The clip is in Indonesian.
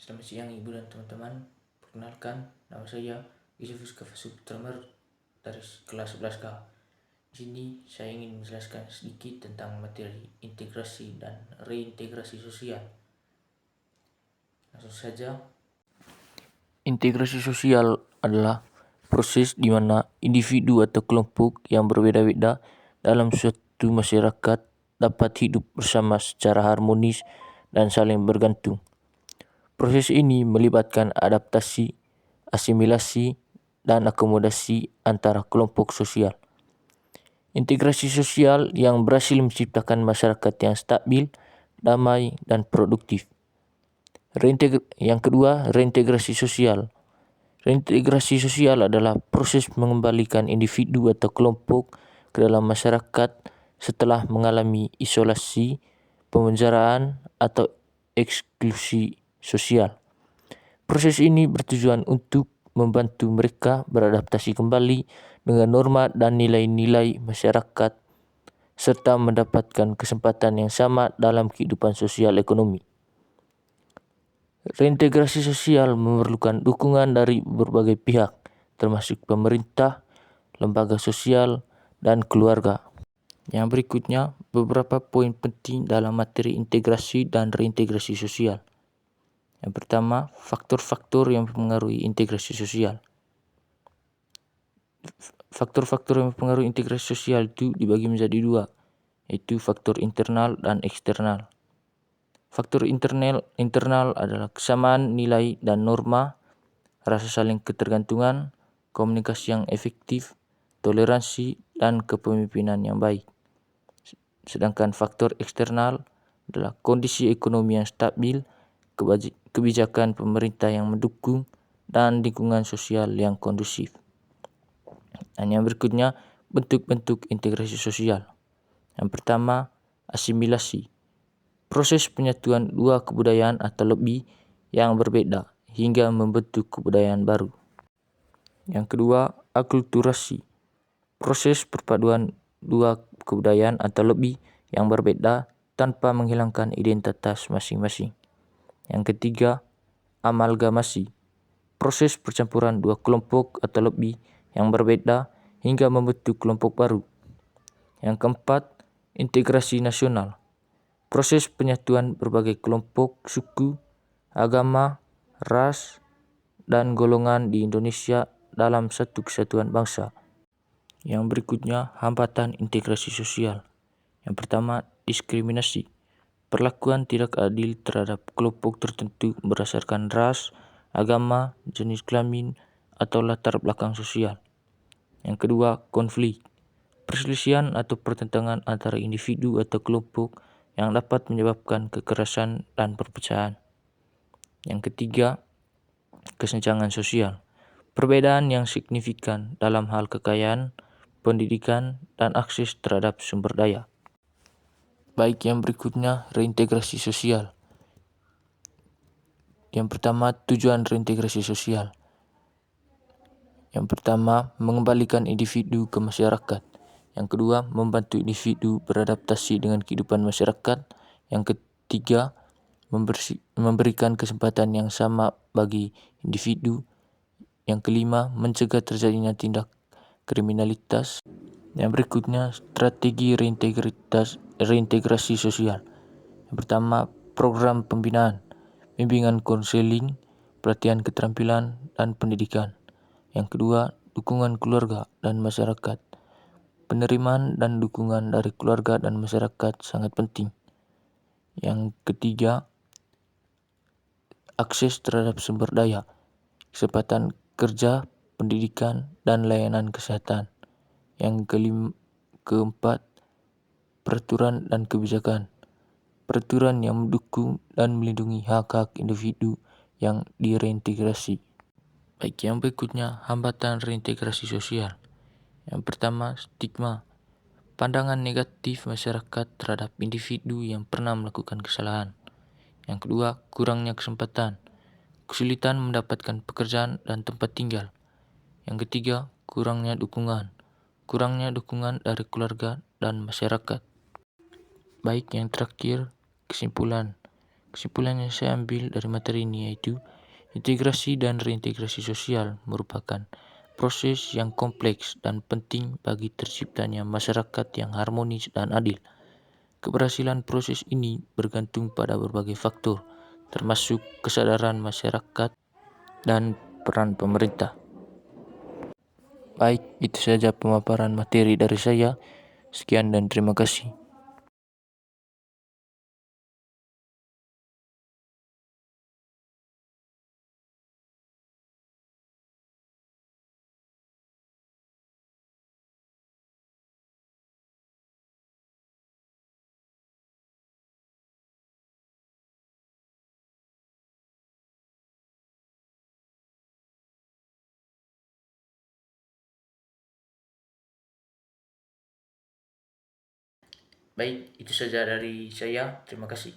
Selamat siang Ibu dan teman-teman. Perkenalkan, nama saya Yusuf Kafasutramer dari kelas 11K. Di sini saya ingin menjelaskan sedikit tentang materi integrasi dan reintegrasi sosial. Langsung saja. Integrasi sosial adalah proses di mana individu atau kelompok yang berbeda-beda dalam suatu masyarakat dapat hidup bersama secara harmonis dan saling bergantung. Proses ini melibatkan adaptasi, asimilasi, dan akomodasi antara kelompok sosial. Integrasi sosial yang berhasil menciptakan masyarakat yang stabil, damai, dan produktif. Yang kedua, reintegrasi sosial. Reintegrasi sosial adalah proses mengembalikan individu atau kelompok ke dalam masyarakat setelah mengalami isolasi, pemenjaraan, atau eksklusi sosial. Proses ini bertujuan untuk membantu mereka beradaptasi kembali dengan norma dan nilai-nilai masyarakat serta mendapatkan kesempatan yang sama dalam kehidupan sosial ekonomi. Reintegrasi sosial memerlukan dukungan dari berbagai pihak, termasuk pemerintah, lembaga sosial, dan keluarga. Yang berikutnya, beberapa poin penting dalam materi integrasi dan reintegrasi sosial. Yang pertama, faktor-faktor yang mempengaruhi integrasi sosial. Faktor-faktor yang mempengaruhi integrasi sosial itu dibagi menjadi dua, yaitu faktor internal dan eksternal. Faktor internal adalah kesamaan nilai dan norma, rasa saling ketergantungan, komunikasi yang efektif, toleransi, dan kepemimpinan yang baik. Sedangkan faktor eksternal adalah kondisi ekonomi yang stabil, kebijakan pemerintah yang mendukung, dan lingkungan sosial yang kondusif. Dan yang berikutnya, bentuk-bentuk integrasi sosial. Yang pertama, asimilasi. Proses penyatuan dua kebudayaan atau lebih yang berbeda hingga membentuk kebudayaan baru. Yang kedua, akulturasi. Proses perpaduan dua kebudayaan atau lebih yang berbeda tanpa menghilangkan identitas masing-masing. Yang ketiga, amalgamasi. Proses percampuran dua kelompok atau lebih yang berbeda hingga membentuk kelompok baru. Yang keempat, integrasi nasional. Proses penyatuan berbagai kelompok, suku, agama, ras, dan golongan di Indonesia dalam satu kesatuan bangsa. Yang berikutnya, hambatan integrasi sosial. Yang pertama, diskriminasi. Perlakuan tidak adil terhadap kelompok tertentu berdasarkan ras, agama, jenis kelamin, atau latar belakang sosial. Yang kedua, konflik. Perselisihan atau pertentangan antara individu atau kelompok yang dapat menyebabkan kekerasan dan perpecahan. Yang ketiga, kesenjangan sosial. Perbedaan yang signifikan dalam hal kekayaan, pendidikan, dan akses terhadap sumber daya. Baik, yang berikutnya, reintegrasi sosial. Yang pertama, tujuan reintegrasi sosial. Yang pertama, mengembalikan individu ke masyarakat. Yang kedua, membantu individu beradaptasi dengan kehidupan masyarakat. Yang ketiga, memberikan kesempatan yang sama bagi individu. Yang kelima, mencegah terjadinya tindak kriminalitas. Yang berikutnya, strategi reintegrasi sosial. Yang pertama, program pembinaan, bimbingan konseling, pelatihan keterampilan, dan pendidikan. Yang kedua, dukungan keluarga dan masyarakat. Penerimaan dan dukungan dari keluarga dan masyarakat sangat penting. Yang ketiga, akses terhadap sumber daya, kesempatan kerja, pendidikan, dan layanan kesehatan. Yang keempat, peraturan dan kebijakan. Peraturan yang mendukung dan melindungi hak-hak individu yang direintegrasi. Baik, yang berikutnya, hambatan reintegrasi sosial. Yang pertama, stigma. Pandangan negatif masyarakat terhadap individu yang pernah melakukan kesalahan. Yang kedua, kurangnya kesempatan. Kesulitan mendapatkan pekerjaan dan tempat tinggal. Yang ketiga, kurangnya dukungan. Kurangnya dukungan dari keluarga dan masyarakat. Baik, yang terakhir, kesimpulan. Kesimpulan yang saya ambil dari materi ini yaitu integrasi dan reintegrasi sosial merupakan proses yang kompleks dan penting bagi terciptanya masyarakat yang harmonis dan adil. Keberhasilan proses ini bergantung pada berbagai faktor, termasuk kesadaran masyarakat dan peran pemerintah. Baik, itu saja pemaparan materi dari saya. Sekian dan terima kasih. Baik, itu saja dari saya. Terima kasih.